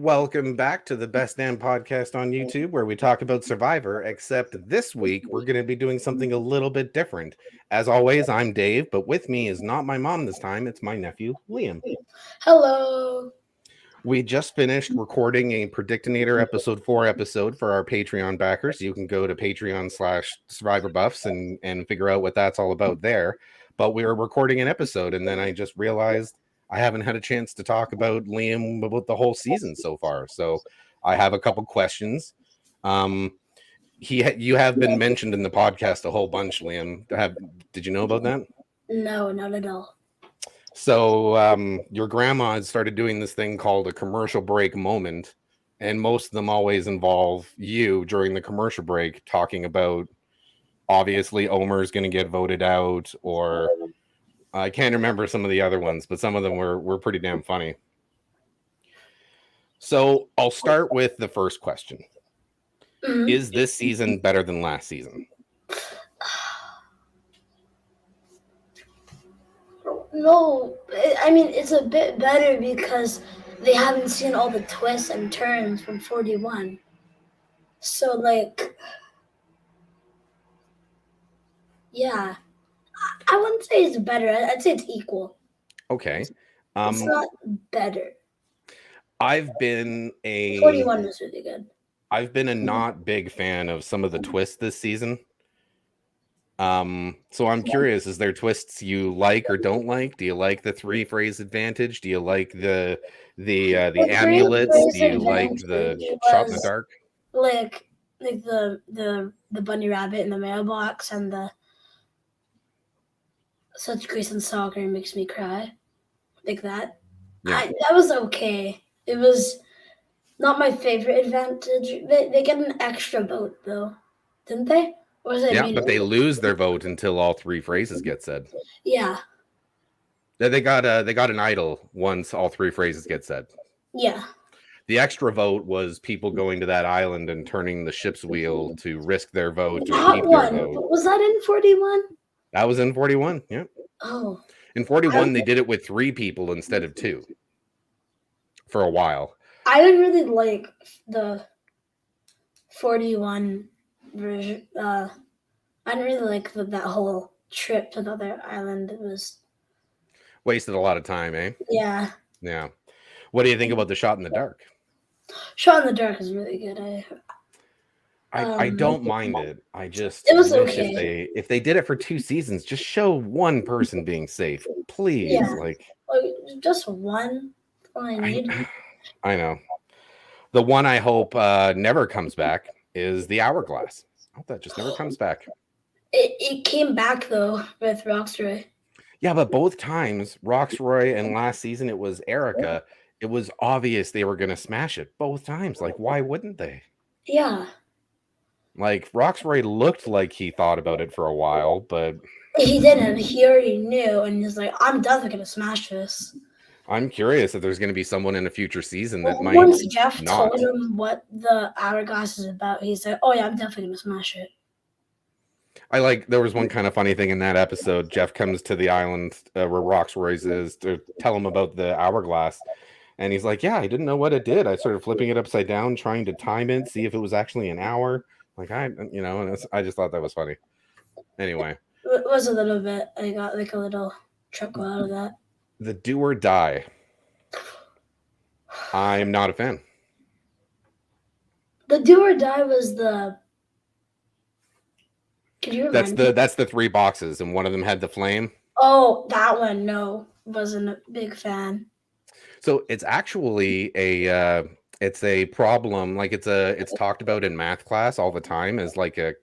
Welcome back to the Best Damn Podcast on YouTube, where we talk about Survivor, except this week we're going to be doing something a little bit different. As always, I'm Dave, but with me is not my mom this time, it's my nephew, Liam. Hello. We just finished recording a Predictinator episode 4 episode for our Patreon backers. You can go to Patreon/Survivor Buffs and figure out what that's all about there. But we were recording an episode, and then I just realized I haven't had a chance to talk about Liam about the whole season so far. So I have a couple questions. You have been mentioned in the podcast a whole bunch, Liam. Did you know about that? No, not at all. So your grandma had started doing this thing called a commercial break moment, and most of them always involve you during the commercial break talking about, obviously, Omar's going to get voted out, or I can't remember some of the other ones, but some of them were pretty damn funny. So I'll start with the first question. Mhm. Is this season better than last season? No, I mean, it's a bit better because they haven't seen all the twists and turns from 41. So, yeah. I wouldn't say it's better. I'd say it's equal. Okay. It's not better. I've been 41 was really good. I've been a not big fan of some of the twists this season. So I'm curious, is there twists you like or don't like? Do you like the 3-phrase advantage? Do you like the amulets? Do you like the shot in the dark? Like the bunny rabbit in the mailbox and the such grace and soccer makes me cry, like that. Yeah. That was okay. It was not my favorite advantage. They get an extra vote though, didn't they? Or was it But they lose their vote until all 3 phrases get said. Yeah. They got an idol once all 3 phrases get said. Yeah. The extra vote was people going to that island and turning the ship's wheel to risk their vote or keep their vote. Was that in 41? That was in 41. Yeah. Oh. In 41, they did it with 3 people instead of 2 for a while. I didn't really like the 41 version. I didn't really like that whole trip to the other island. It was wasted a lot of time, eh? Yeah. Yeah. What do you think about the shot in the dark? Shot in the dark is really good. I don't mind it. I just it was wish okay. if they did it for 2 seasons, just show one person being safe, please. Yeah. Just one. All I need. I know. The one I hope never comes back is the hourglass. I hope that just never comes back. It came back though with Roxroy. Yeah, but both times, Roxroy and last season it was Erica. It was obvious they were going to smash it both times. Like, why wouldn't they? Yeah. Like, Roxroy looked like he thought about it for a while, but he didn't. He already knew, and he's like, "I'm definitely going to smash this." I'm curious if there's going to be someone in a future season that might. Once Jeff not. told him what the hourglass is about, he said, "Oh yeah, I'm definitely going to smash it." There was one kind of funny thing in that episode. Jeff comes to the island where Roxroy's is to tell him about the hourglass. And he's like, yeah, I didn't know what it did. I started flipping it upside down, trying to time it, see if it was actually an hour. Like, and I just thought that was funny. Anyway. It was a little bit. I got like a little chuckle out of that. The do or die. I'm not a fan. The do or die was the... Could you remind me? That's the 3 boxes, and one of them had the flame. Oh, that one, no. Wasn't a big fan. So it's actually it's a problem. Like it's talked about in math class all the time as like a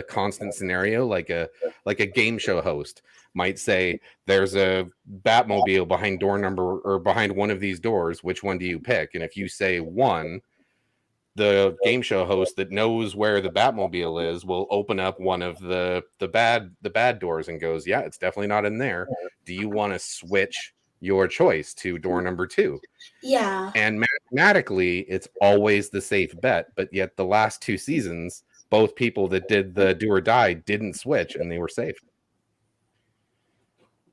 constant scenario, like a game show host might say, there's a Batmobile behind door number or behind one of these doors. Which one do you pick? And if you say 1, the game show host that knows where the Batmobile is will open up one of the bad doors and goes, yeah, it's definitely not in there. Do you want to switch your choice to door number 2? Yeah. And mathematically, it's always the safe bet. But yet the last 2 seasons, both people that did the do or die didn't switch, and they were safe.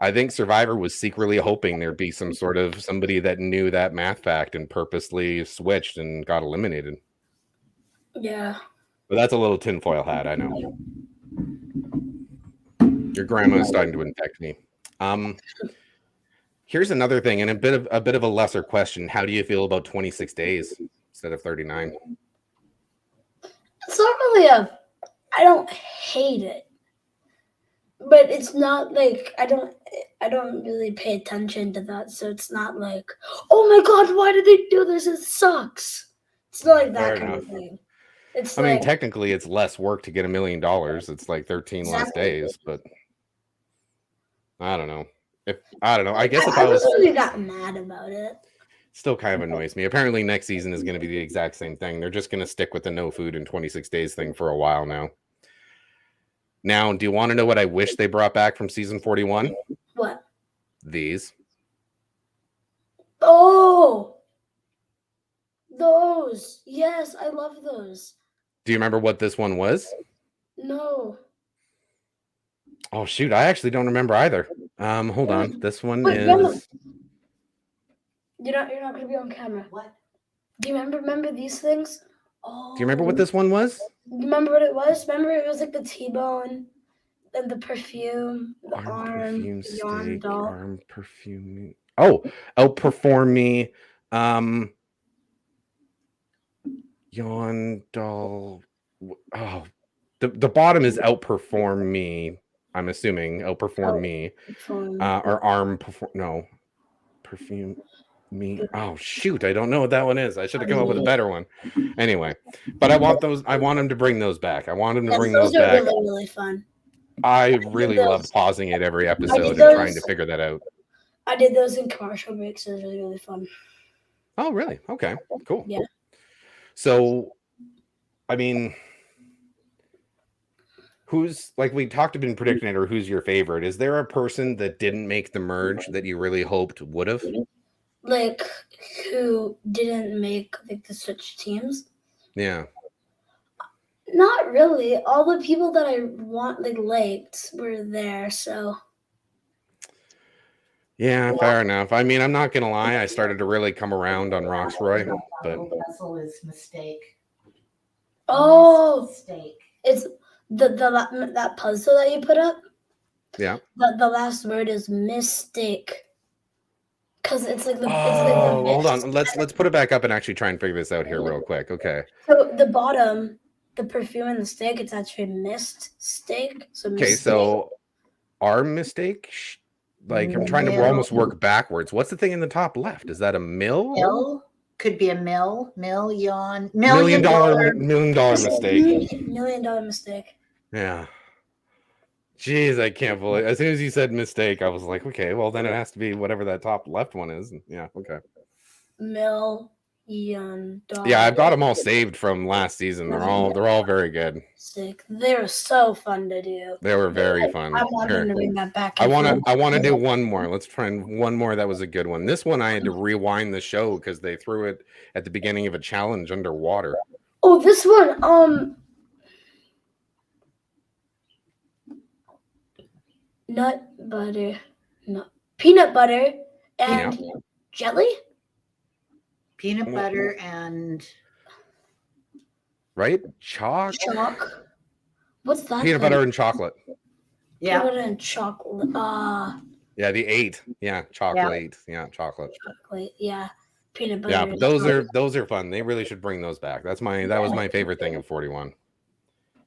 I think Survivor was secretly hoping there'd be some sort of somebody that knew that math fact and purposely switched and got eliminated. Yeah. But that's a little tinfoil hat, I know. Your grandma is starting to infect me. Here's another thing, and a bit of a lesser question. How do you feel about 26 days instead of 39? It's not really I don't hate it. But it's not like I don't really pay attention to that, so it's not like, oh my god, why did they do this? It sucks. It's not like Fair that kind enough. of thing. It's I mean, like technically, it's less work to get $1 million. It's like 13 less exactly. days, but I don't know. I guess if I I was wasn't really that mad about it. still kind of annoys me. Apparently, next season is going to be the exact same thing. They're just going to stick with the no food in 26 days thing for a while now. Now, do you want to know what I wish they brought back from season 41? What? These. Oh, those. Yes, I love those. Do you remember what this one was? No. Oh shoot, I actually don't remember either. Hold on. This one Wait, is. Grandma, you're not gonna be on camera. What? Do you remember these things? Oh. Do you remember what this one was? Remember what it was? Remember it was like the T-bone and the perfume, the Arm arm, perfume the yarn steak. doll. Arm perfume. Oh, outperform me. Yawn doll. Oh, the bottom is outperform me. I'm assuming outperform me. Or arm perform. No, perfume me. Oh shoot, I don't know what that one is. I should have come up with a better one. Anyway, but I want those. I want them to bring those back. I want them to bring those are back. really, really fun. I really loved pausing it every episode and trying to figure that out. I did those in commercial breaks. It was really, really fun. Oh, really? Okay, cool. Yeah. So, I mean, who's like we talked about in Predictinator, who's your favorite? Is there a person that didn't make the merge that you really hoped would have? Like, who didn't make like the switch teams? Yeah. Not really. All the people that I liked were there, so. Yeah, fair enough. I mean, I'm not gonna lie. I started to really come around on Roxroy, but puzzle is mistake. Oh, Mistake. it's that puzzle that you put up. Yeah. The last word is mistake. Cause it's like the hold on. Let's put it back up and actually try and figure this out here real quick. Okay. So the bottom, the perfume and the steak, it's actually mist steak. So okay, so our mistake. Like I'm trying to almost work backwards. What's the thing in the top left? Is that a mill? Mill could be a million dollar mistake. $1 million mistake. Yeah. Jeez, I can't believe. As soon as you said mistake, I was like, okay, well then it has to be whatever that top left one is. Yeah, okay. $1 million. Yeah, I've got them all saved from last season. They're all very good. Sick. They're so fun to do. They were very fun. I want them to bring that back. I want to do one more. Let's try one more. That was a good one. This one I had to rewind the show because they threw it at the beginning of a challenge underwater. Oh, this one. Peanut butter and jelly. Peanut butter and right? Chalk. What's that? Peanut butter and chocolate. Yeah. Peanut butter and chocolate. Yeah, the 8. Yeah, chocolate. Yeah, chocolate. Chocolate. Yeah, peanut butter. Yeah, but those are fun. They really should bring those back. That was my favorite thing of 41.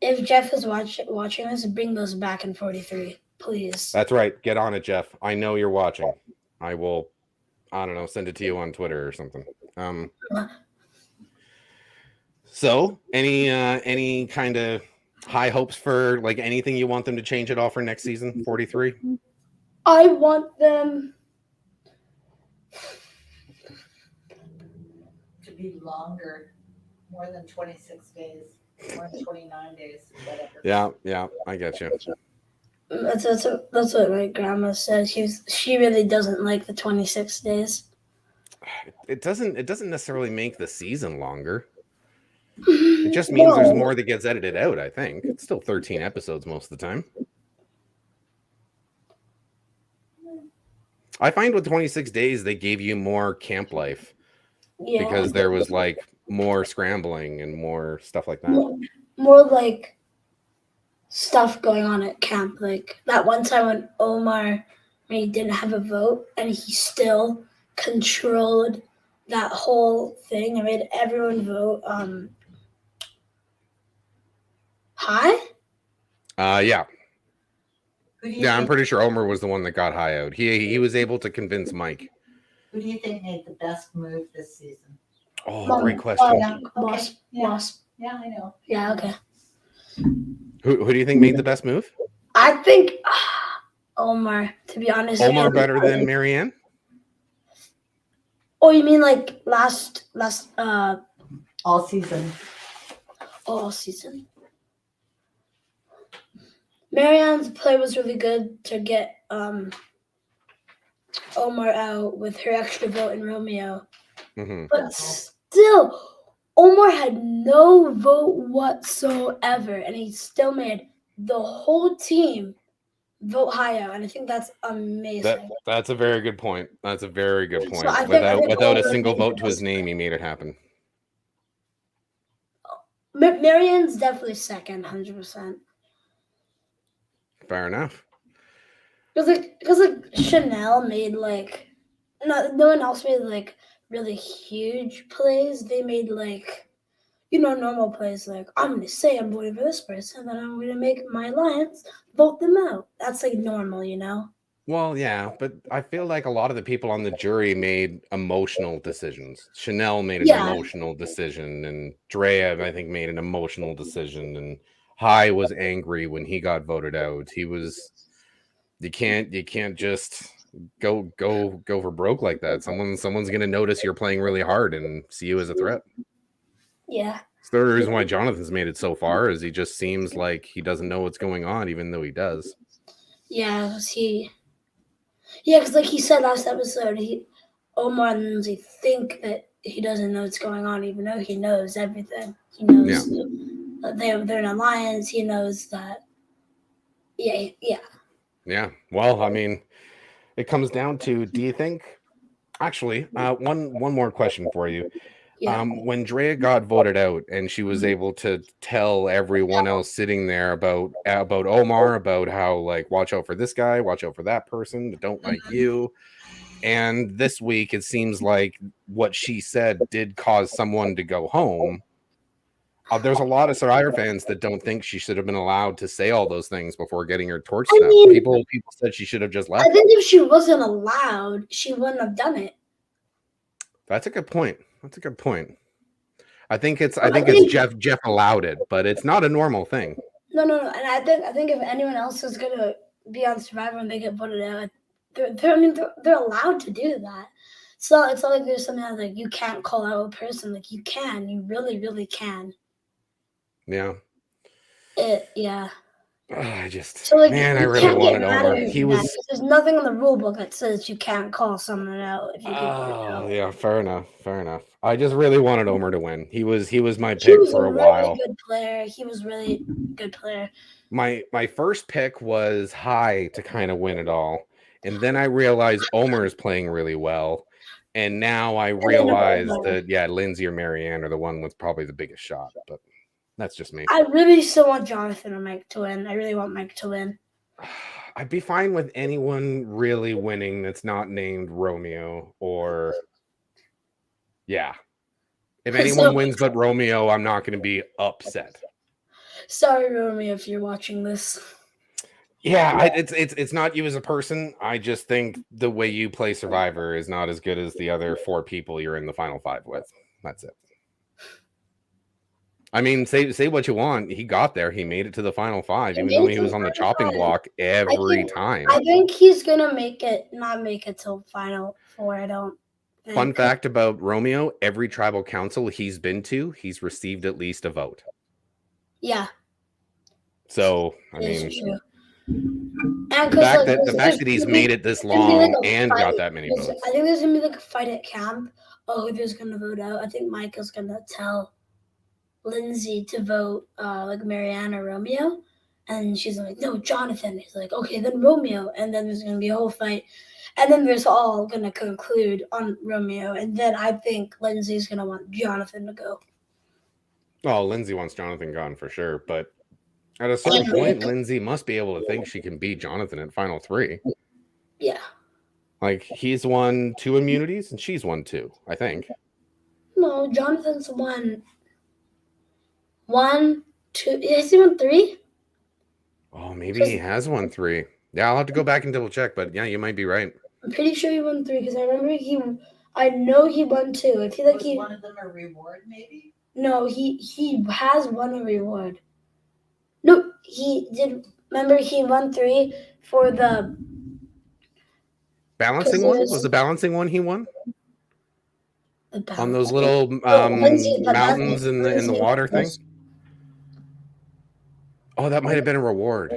If Jeff is watching this, bring those back in 43, please. That's right. Get on it, Jeff. I know you're watching. I will. I don't know. Send it to you on Twitter or something. So, any kind of high hopes for like anything you want them to change at all for next season, 43? I want them to be longer, more than 26 days, more than 29 days, whatever. Yeah, I get you. That's what my grandma says. She really doesn't like the 26 days. It doesn't necessarily make the season longer. It just means there's more that gets edited out, I think. It's still 13 episodes most of the time. I find with 26 days they gave you more camp life Yeah, because there was like more scrambling and more stuff like that. more like stuff going on at camp. Like that one time when Omar, when he didn't have a vote and he still controlled that whole thing and made everyone vote high. Yeah. Who do you Yeah, I'm think, pretty sure Omar was the one that got high out. He was able to convince Mike. who do you think made the best move this season? Oh, great question. Yeah, Wasp. okay, yeah. Wasp. Yeah, I know. Yeah, okay. Who do you think made the best move? I think Omar, to be honest. Omar better than Marianne? Oh, you mean like last All season. all season? Marianne's play was really good to get Omar out with her extra vote in Romeo. Mm-hmm. But still, Omar had no vote whatsoever, and he still made the whole team vote high out, and I think that's amazing. That's a very good point. That's a very good point. So I think Without a Omar single made vote the to his best name, he made it happen. Marianne's definitely second, 100%. Fair enough. Because Chanel made like no one else made like really huge plays. They made like normal plays like I'm gonna say I'm voting for this person, and then I'm gonna make my alliance vote them out. That's like normal. Well, yeah, but I feel like a lot of the people on the jury made emotional decisions. Chanel made an Yeah. emotional decision, and Drea, I think, made an emotional decision, and High was angry when he got voted out. He was you can't just go for broke like that. Someone's gonna notice you're playing really hard and see you as a threat. Yeah. It's the reason why Jonathan's made it so far is he just seems like he doesn't know what's going on, even though he does. Yeah, because like he said last episode, Omar and Lindsay think that he doesn't know what's going on, even though he knows everything. He knows that they're an alliance. He knows that. Yeah. Yeah. Well, I mean, it comes down to, do you think actually one more question for you. Yeah. When Drea got voted out and she was able to tell everyone else sitting there about Omar, about how like watch out for this guy, watch out for that person that don't like you. And this week it seems like what she said did cause someone to go home. There's a lot of Survivor fans that don't think she should have been allowed to say all those things before getting her torch I snuffed. mean- People said she should have just left. I think if she wasn't allowed, she wouldn't have done it. That's a good point. That's a good point. I think it's Jeff allowed it, but it's not a normal thing. No. And I think if anyone else is gonna be on Survivor and they get voted out, they're allowed to do that. So it's not like there's something that, like you can't call out a person. Like you can, you really, really can. Yeah. Yeah. I just So like, man, I you really can't get wanted mad Omar. at her He for was that. There's nothing in the rule book that says you can't call someone out if you get voted out. yeah, fair enough. I just really wanted Omar to win. He was my He pick was for a a really while. good player. He was really good player. My first pick was High to kind of win it all. And then I realized Omar is playing really well. And now I realize that Lindsay or Marianne are the one with probably the biggest shot, but that's just me. I really still want Jonathan or Mike to win. I really want Mike to win. I'd be fine with anyone really winning that's not named Romeo or if anyone wins but Romeo, I'm not going to be upset. Sorry, Romeo, if you're watching this. Yeah, it's not you as a person. I just think the way you play Survivor is not as good as the other 4 people you're in the final 5 with. That's it. I mean, say what you want. He got there. He made it to the final 5, even though he was on the chopping block every time. I think he's gonna not make it till final 4. I don't think. Fun fact about Romeo: every tribal council he's been to, he's received at least a vote. Yeah. So I mean, true. the fact that he's made it this long and got that many votes. I think there's gonna be like a fight at camp. Oh, who's gonna vote out? I think Mike is gonna tell Lindsay to vote like Marianne or Romeo, And she's like, no, Jonathan. He's like, okay, then Romeo. And then there's going to be a whole fight. And then there's all going to conclude on Romeo. And then I think Lindsay's going to want Jonathan to go. Oh, Lindsay wants Jonathan gone for sure. But at a certain point, Lindsay must be able to think she can beat Jonathan at Final 3. Yeah. Like, he's won 2 immunities and she's won 2, I think. No, Jonathan's won 1, 2. Has he won 3? Oh, maybe he has won 3. Yeah, I'll have to go back and double check. But yeah, you might be right. I'm pretty sure he won 3 because I remember I know he won 2. I feel like Was one of them a reward, maybe? No, he has won a reward. No, he did. Remember, he won 3 for the balancing one. Was the balancing one he won on those little mountains in the water thing? Oh, that might have been a reward.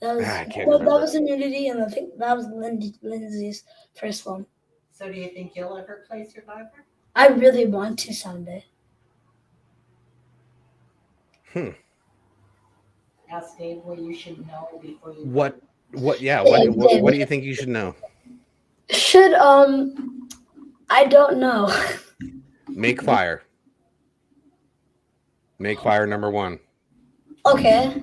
That was, I can't remember. That was immunity, and I think that was Lindsay's first one. So do you think you'll ever play Survivor? I really want to someday. Ask Dave what you should know before you. What do you think you should know? I don't know. Make fire. Make fire number 1. Okay.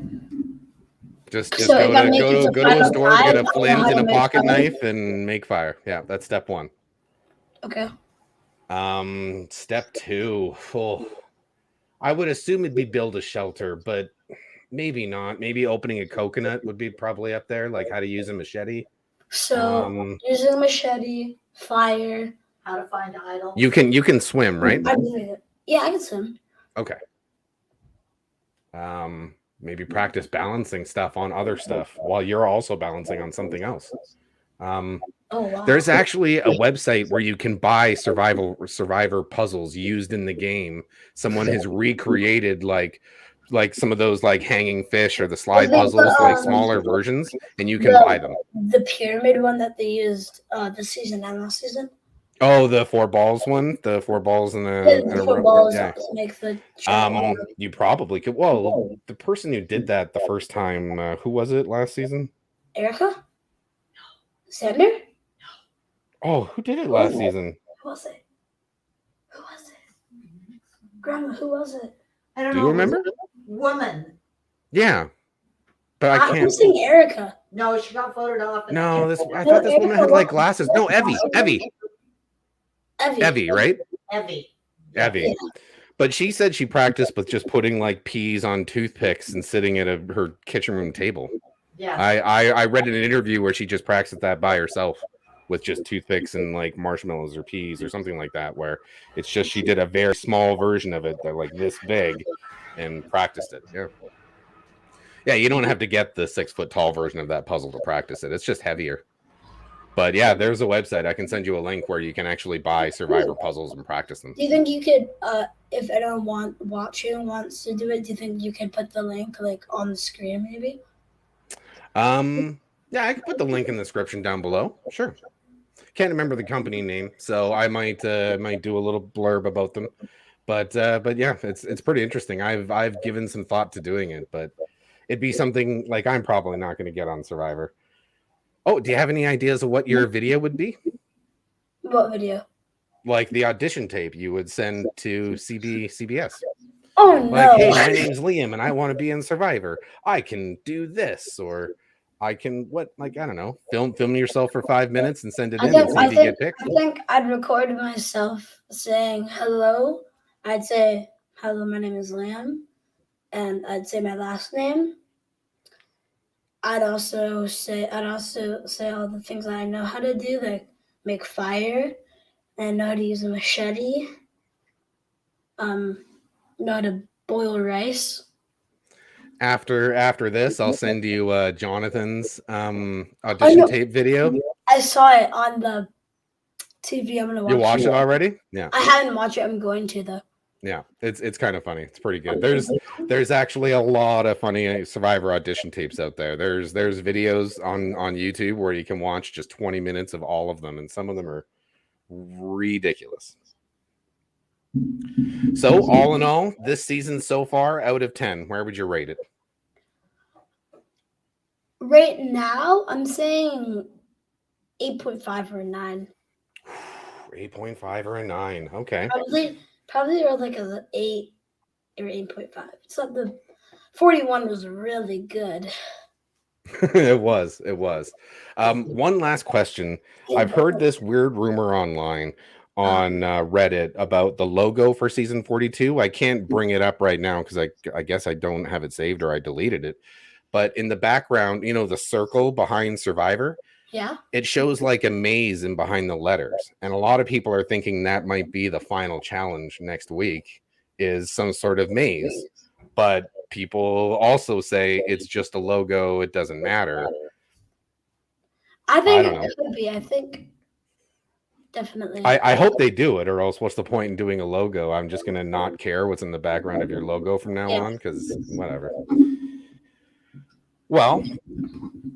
Just go to a store, get a flint and a pocket knife, and make fire. Yeah, that's step 1. Okay. Step 2. Oh, I would assume it'd be build a shelter, but maybe not. Maybe opening a coconut would be probably up there, like how to use a machete. So using a machete, fire. How to find idols. You can swim, right? Yeah, I can swim. Okay. Maybe practice balancing stuff on other stuff while you're also balancing on something else. Oh, wow. There's actually a website where you can buy survivor puzzles used in the game. Someone has recreated like some of those like hanging fish or the slide puzzles, like smaller versions, and you can buy them. The pyramid one that they used this season and last season. Oh, the 4 balls one, the 4 balls and the 4 balls yeah. make the. You probably could. Well, the person who did that the first time, who was it last season? Erica? Sander? Oh, who did it last season? Who was it? Grandma, who was it? I don't know. Do you remember? Woman. Yeah, but I can't. I'm saying Erica. No, she got voted off. No, I thought this woman had like glasses. No, Evie, right? Evie. But she said she practiced with just putting like peas on toothpicks and sitting at her kitchen room table. Yeah. I read in an interview where she just practiced that by herself with just toothpicks and like marshmallows or peas or something like that, where it's just she did a very small version of it that like this big and practiced it. Yeah, you don't have to get the 6 foot tall version of that puzzle to practice it. It's just heavier. But yeah, there's a website. I can send you a link where you can actually buy Survivor puzzles and practice them. Do you think you could, if anyone watching wants to do it, do you think you could put the link like on the screen maybe? Yeah, I can put the link in the description down below. Sure. Can't remember the company name, so I might do a little blurb about them. But yeah, it's pretty interesting. I've given some thought to doing it, but it'd be something like I'm probably not going to get on Survivor. Oh, do you have any ideas of what your video would be? What video? Like the audition tape you would send to CBS. Oh, no. Like, hey, my name's Liam and I want to be in Survivor. I can do this, or I can I don't know, film yourself for 5 minutes and send it in and see if you get picked. I think I'd record myself saying hello. I'd say, hello, my name is Liam. And I'd say my last name. I'd also say all the things that I know how to do, like make fire, and know how to use a machete, know how to boil rice. After this, I'll send you Jonathan's audition tape video. I saw it on the TV. I'm gonna watch it. You watched it already? Yeah. I haven't watched it. I'm going to though. Yeah, it's kind of funny. It's pretty good. There's actually a lot of funny Survivor audition tapes out there. There's videos on YouTube where you can watch just 20 minutes of all of them, and some of them are ridiculous. So all in all, this season so far, out of 10, where would you rate it? right now, I'm saying 8.5 or a 9. 8.5 or a 9. Okay. Probably or like a 8 or 8.5. So the 41 was really good. It was. One last question. I've heard this weird rumor online on Reddit about the logo for season 42. I can't bring it up right now because I guess I don't have it saved or I deleted it. But in the background, the circle behind Survivor, Yeah. it shows like a maze in behind the letters. And a lot of people are thinking that might be the final challenge next week is some sort of maze. But people also say it's just a logo. It doesn't matter. I think don't know. it could be. I think definitely. I hope they do it, or else what's the point in doing a logo? I'm just going to not care what's in the background of your logo from now on because whatever. Well,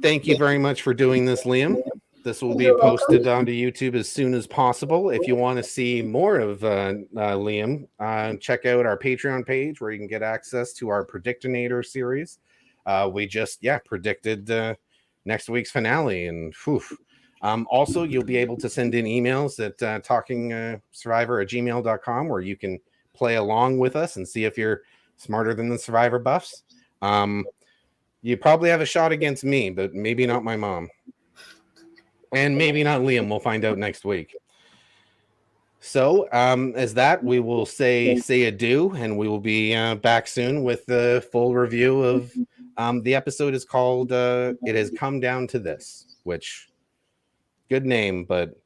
thank you very much for doing this, Liam. This will be posted onto YouTube as soon as possible. If you want to see more of Liam, check out our Patreon page where you can get access to our Predictinator series. We just, predicted next week's finale. And also, you'll be able to send in emails at talkingsurvivor@gmail.com where you can play along with us and see if you're smarter than the Survivor buffs. You probably have a shot against me, but maybe not my mom. And maybe not Liam. We'll find out next week. So, as that, we will say adieu, and we will be back soon with the full review of the episode is called It Has Come Down to This, which, good name, but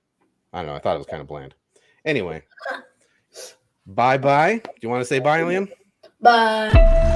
I don't know. I thought it was kind of bland. Anyway, bye-bye. Do you want to say bye, Liam? Bye.